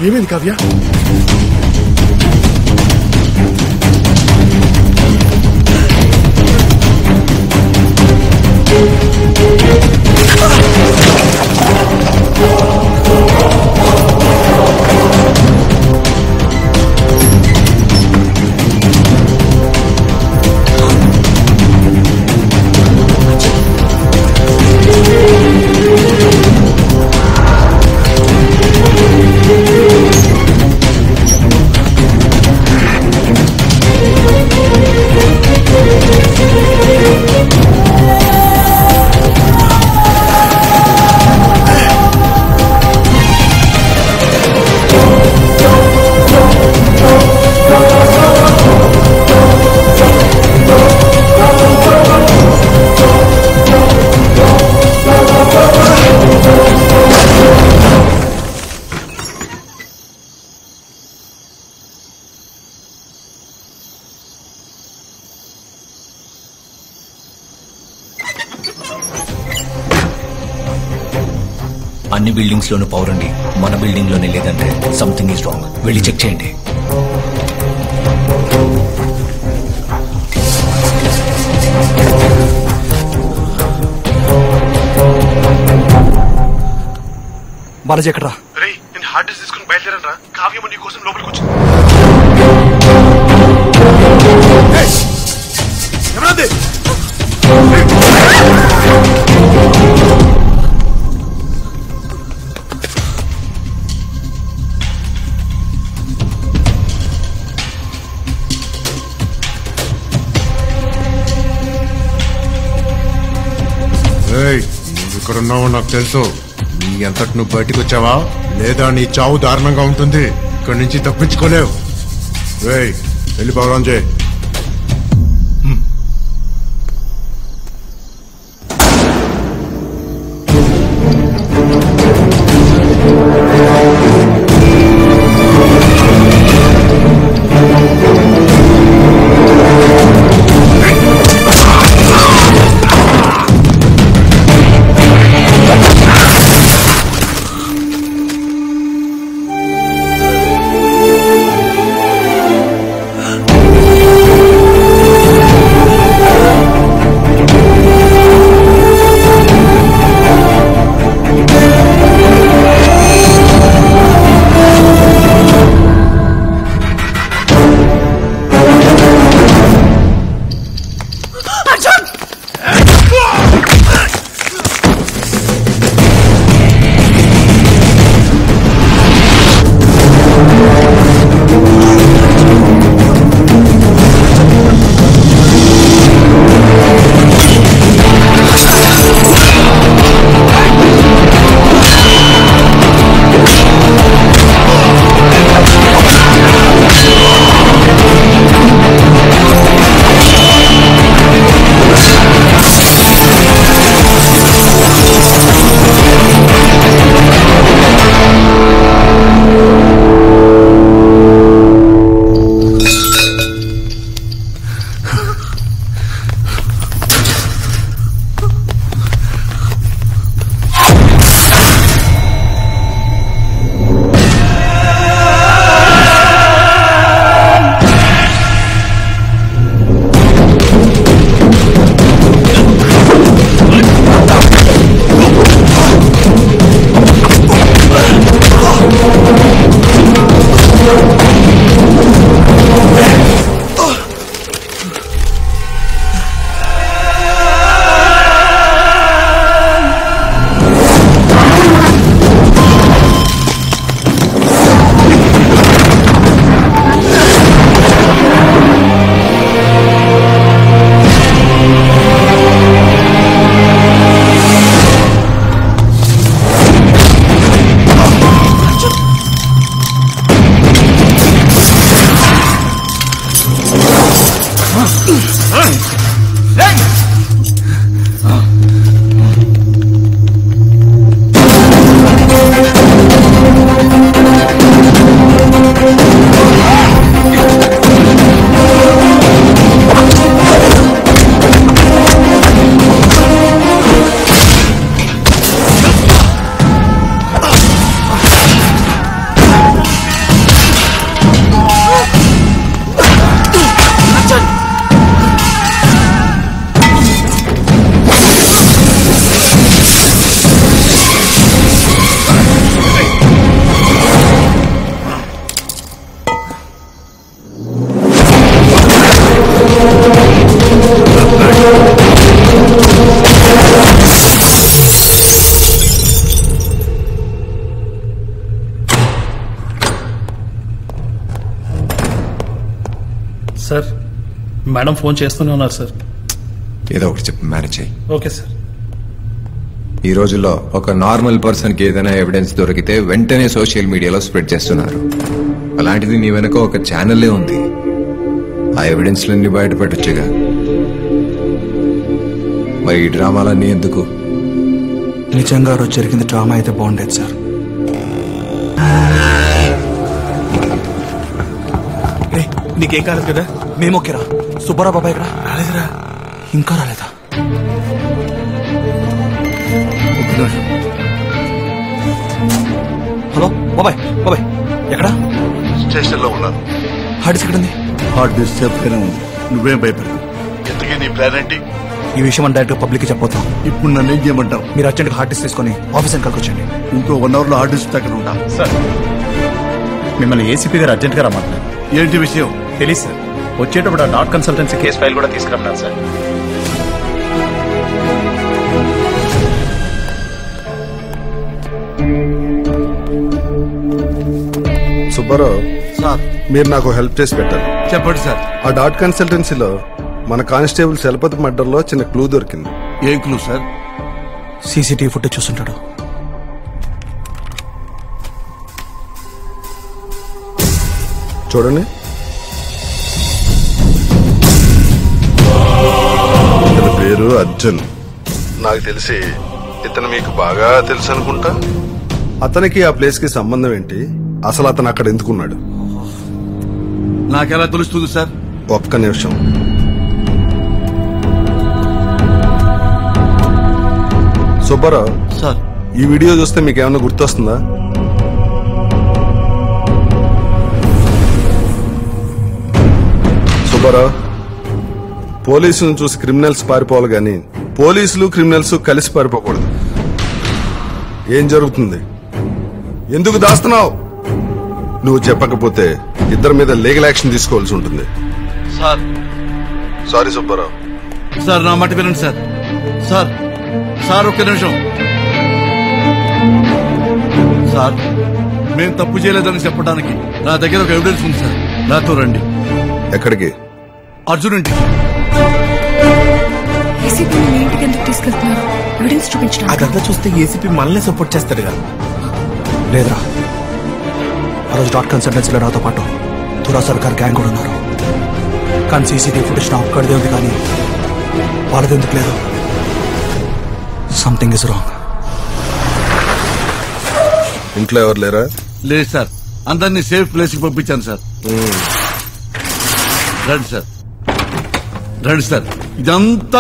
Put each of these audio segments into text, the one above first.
ఏమైంది కావ్య? అన్ని బిల్డింగ్స్ లోనూ పవర్ ఉంది, మన బిల్డింగ్ లోనే లేదంటే సంథింగ్ ఈజ్ రాంగ్. వెళ్ళి చెక్ చేయండి. బాలాజీ ఎక్కడ్రా? నేను హార్డ్ డిస్క్ తీసుకుని బయలుదేరను రా. కావ్యమ్మ నీ కోసం లోపలికి వచ్చింది. ఎవరండి? నువ్వు ఇక్కడున్నావో నాకు తెలుసు. నీ అంతటి నువ్వు బయటకు వచ్చావా లేదా నీ చావు దారుణంగా ఉంటుంది. ఇక్కడి నుంచి తప్పించుకోలేవు. వెళ్ళి భగవాన్ చేయి. సార్ మేడం ఫోన్ చేస్తూనే ఉన్నారు సార్. ఏదో ఒకటి చెప్పి మేనేజ్ చేయి. Okay sir. ఈ రోజుల్లో ఒక నార్మల్ పర్సన్ కి ఏదైనా ఎవిడెన్స్ దొరికితే వెంటనే సోషల్ మీడియాలో స్ప్రెడ్ చేస్తున్నారు. అలాంటిది నీ వెనక ఒక ఛానల్లే ఉంది. ఆ ఎవిడెన్స్లన్నీ బయట పెట్టొచ్చుగా. మరి ఈ డ్రామాలన్నీ ఎందుకు? నిజంగా రోజు జరిగింది డ్రామా అయితే బాగుండేది సార్. నీకేం కాలేదు కదా? మేము ఓకేరా. సుబ్బారావు బాబాయ్ ఇక్కడ రాలేదురా? ఇంకా రాలేదా? హలో బాబాయ్, బాబాయ్ ఎక్కడా? స్టేషన్ లో ఉన్నాను. హార్డ్ డిస్క్ ఎక్కడుంది? హార్డ్ డిస్క్ సేఫ్గానే ఉంది, నువ్వేం భయపడదు. ఇంతకీ నీ ప్లాన్ ఏంటి? ఈ విషయం అని డైరెక్ట్ పబ్లిక్ కి చెప్పొద్దాం. ఇప్పుడు నన్ను ఏం చేయమంటావు? మీరు అర్జెంట్గా హార్డ్ డిస్క్ తీసుకొని ఆఫీస్ వెనకాలకు వచ్చండి. ఇంకో 1 hour లో హార్డ్ డిస్క్ దగ్గర ఉంటా. సార్ మిమ్మల్ని ఏసీపీ గారు అర్జెంట్గా రమ్మంటున్నారు. ఏంటి విషయం? తెలియదు సార్. వచ్చేటప్పుడు ఆ డాట్ కన్సల్టెన్సీ కేసు ఫైల్ కూడా తీసుకురమ్మన్నారు సార్. సుబ్బారావు సార్ మీరు నాకు హెల్ప్ చేసి పెట్టారు. చెప్పండి సార్. ఆ డాట్ కన్సల్టెన్సీలో మన కానిస్టేబుల్ చలపతి మర్డర్లో చిన్న క్లూ దొరికింది. ఏం క్లూ సార్? సీసీటీవీ ఫుటేజ్ చూస్తుంటాడు. చూడండి. ఇతని పేరు అర్జున్. నాకు తెలిసి ఇతను మీకు బాగా తెలుసు అనుకుంటా. అతనికి ఆ ప్లేస్ కి సంబంధం ఏంటి? అసలు అతను అక్కడ ఎందుకున్నాడు? నాకెలా తెలుస్తుంది సార్? ఒక్క నిమిషం. సుబ్బారావు సార్ ఈ వీడియో చూస్తే మీకు ఏమైనా గుర్తొస్తుందా? సుబ్బారావు, పోలీసులను చూసి క్రిమినల్స్ పారిపోవాలి గాని పోలీసులు క్రిమినల్స్ కలిసి పారిపోకూడదు. ఏం జరుగుతుంది? ఎందుకు దాస్తున్నావు? నువ్వు చెప్పకపోతే ఇద్దరి మీద లీగల్ యాక్షన్ తీసుకోవాల్సి ఉంటుంది. Sir sorry Subbarao. సార్ నా మాట వినండి సార్. సార్ సార్ ఒక్క నిమిషం. సార్ మేము తప్పు చేయలేదని చెప్పడానికి నా దగ్గర ఒక ఎవిడెన్స్ ఉంది సార్. నాతో రండి. ఎక్కడికి? అర్జున్ ఇంటికి. ఏసీపీ మీ ఇంటికి ఎందుకు తీసుకెళ్తున్నారు? ఎవిడెన్స్ చూపించడానికి? అదంతా చూస్తే ఏసీపీ మనల్ని సపోర్ట్ చేస్తాడు కదా. లేదురా, ఆ రోజు డాట్ కన్సల్టెన్సీలో నాతో పాటు తురా సర్కార్ గ్యాంగ్ కూడా ఉన్నారు. కానీ సీసీటీవీ ఫుటేజ్ నా ఒక్కడిదే ఉంది, కానీ వాళ్ళది ఎందుకు లేదు? Something is wrong. ఇంట్లో ఎవరు లేరా? లేదు సార్, అందరినీ సేఫ్ ప్లేస్ కి పంపించాను సార్. రండి సార్, రండి సార్. ఇదంతా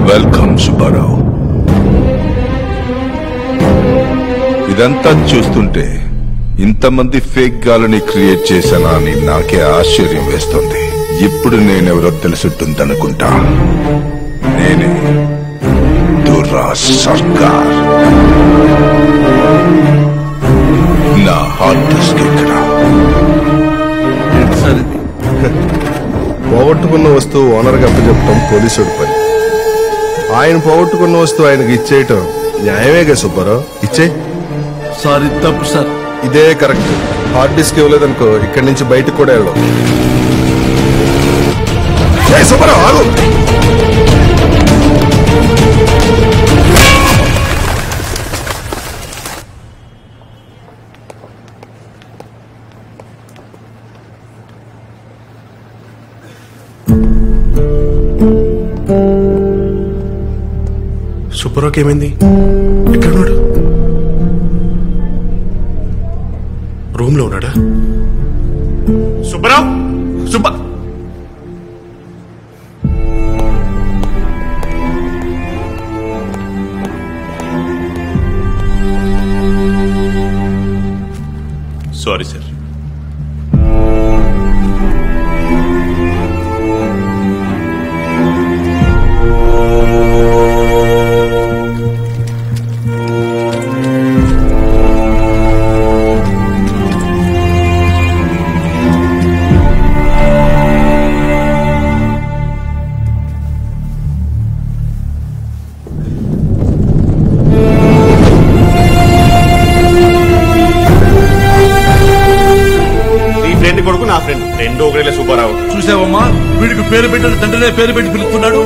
వెల్కమ్ సుబ్బారావు. ఇదంతా చూస్తుంటే ఇంతమంది ఫేక్ గాలని క్రియేట్ చేశానా అని నాకే ఆశ్చర్యం వేస్తుంది. ఇప్పుడు నేనెవరో తెలుసుంటుందనుకుంటా. నేనే తురా సర్కార్. నా హార్డ్ డిస్క్ ఇక్కడ. ఏంటి సార్ ఇది? పోగొట్టుకున్న వస్తువు ఓనర్ గా అప్పచెప్పడం పోలీసుడి పని. ఆయన పోగొట్టుకున్న వస్తువు ఆయనకి ఇచ్చేయటం న్యాయమేగా సుబ్బారావు? ఇచ్చే. సార్ ఇది తప్పు సార్. ఇదే కరెక్ట్. హార్డ్ డిస్క్ ఇవ్వలేదనుకో ఇక్కడి నుంచి బయటకు కూడా వెళ్ళాం. సుబ్బారావు ఆగు. సుబ్బారావుకి ఏమైంది? ఎక్కడున్నాడు? రూమ్ లో ఉన్నాడా? Subbarao, Subba sorry sir. పేరు పెట్టిన తండ్రినే పేరు పెట్టి పిలుస్తున్నాడు.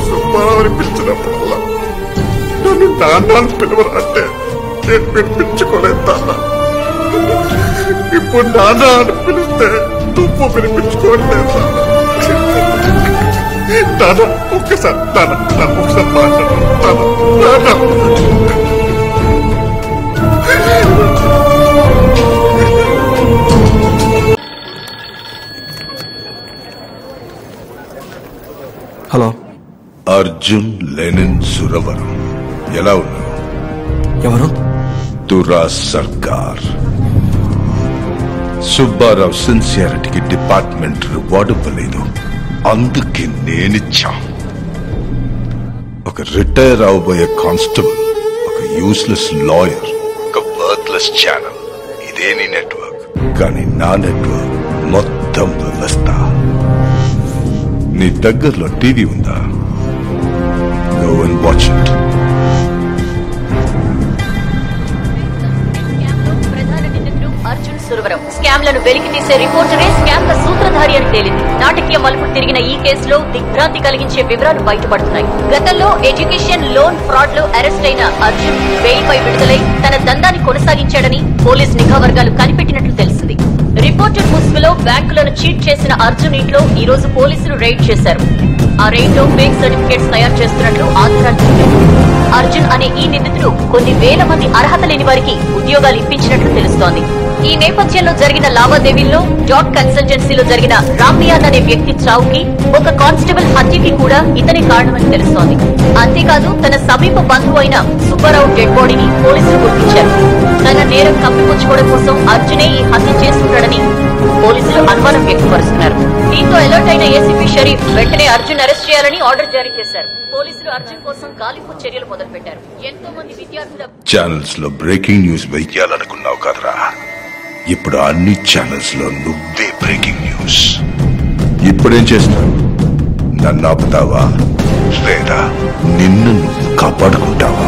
సుబ్బారావు పిలిచినప్పుడల్లా నన్ను నాన్నని పిలవరా అంటే నేను వినిపించుకోలేదు నాన్న. ఇప్పుడు నాన్న అని పిలిస్తే నువ్వు వినిపించుకోవట్లేదు నాన్న. ఒక్కసారి నాన్న ఒకసారి మాట్లాడు నాన్న. హలో, అర్జున్ లెనిన్ సురవరం. ఎలా ఉన్నావు? ఎవరు? దురా సర్కార్. సుబ్బారావు సిన్సియారిటీకి డిపార్ట్మెంట్ రివార్డు ఇవ్వలేదు, అందుకే నేనిచ్చా. ఒక రిటైర్ అవబోయే కానిస్టేబుల్, ఒక యూస్లెస్ లాయర్, ఒక వర్త్లెస్ ఛానల్. ఇదే నీ నెట్వర్క్. కానీ నా నెట్వర్క్ మొత్తం వ్యవస్థ. నీ దగ్గరలో టీవీ ఉందా? Go and watch it. ప్రధాన నిందితుడు అర్జున్ సురవరం స్కామ్లను వెలికి తీసే రిపోర్టరే స్కామ్ల సూత్రధారి అని తేలింది. నాటకీయ మలుపులు తిరిగిన ఈ కేసులో దిగ్భ్రాంతి కలిగించే వివరాలు బయటపడుతున్నాయి. గతంలో ఎడ్యుకేషన్ లోన్ ఫ్రాడ్ లో అరెస్ట్ అయిన అర్జున్ బెయిల్ పై విడుదలై తన దందాన్ని కొనసాగించాడని పోలీస్ నిఘా వర్గాలు కనిపెట్టినట్లు తెలిసింది. రిపోర్టెడ్ ముసుగులో బ్యాంకులను చీట్ చేసిన అర్జున్ ఇంట్లో ఈ రోజు పోలీసులు రైడ్ చేశారు. ఆ రైడ్ లో ఫేక్ సర్టిఫికేట్స్ తయారు చేస్తున్నట్లు ఆధారాలు చెప్పారు. అర్జున్ అనే ఈ నిందితుడు కొన్ని వేల మంది అర్హత లేని వారికి ఉద్యోగాలు ఇప్పించినట్లు తెలుస్తోంది. ఈ నేపథ్యంలో జరిగిన లావాదేవీల్లో డాట్ కన్సల్టెన్సీలో జరిగిన రామ్నియాన్ అనే వ్యక్తి చావుకి, ఒక కానిస్టేబుల్ హత్యకి కూడా ఇతనే కారణమని తెలుస్తోంది. అంతేకాదు తన సమీప బంధువు అయిన సుబ్బారావు డెడ్ బాడీని పోలీసులు గుర్తించారు. తన నేరం కప్పిపుచ్చుకోవడం కోసం అర్జునే ఈ హత్య చేస్తుంటాడని పోలీసులు అనుమానం వ్యక్తపరుస్తున్నారు. దీంతో అలర్ట్ అయిన ఏసీపీ షరీఫ్ వెంటనే అర్జున్ అరెస్ట్ చేయాలని ఆర్డర్ జారీ చేశారు. పోలీసులు అర్జున్ కోసం గాలింపు చర్యలు మొదలుపెట్టారు. ఎంతో మంది విద్యార్థుల ఛానల్స్ లో బ్రేకింగ్ న్యూస్ వెయ్యాలనుకున్నావు కదరా, ఇప్పుడు అన్ని ఛానల్స్ లో నువ్వే బ్రేకింగ్ న్యూస్. ఇప్పుడేం చేస్తావు? నన్ను ఆపుతావా లేదా నిన్ను నువ్వు కాపాడుకుంటావా?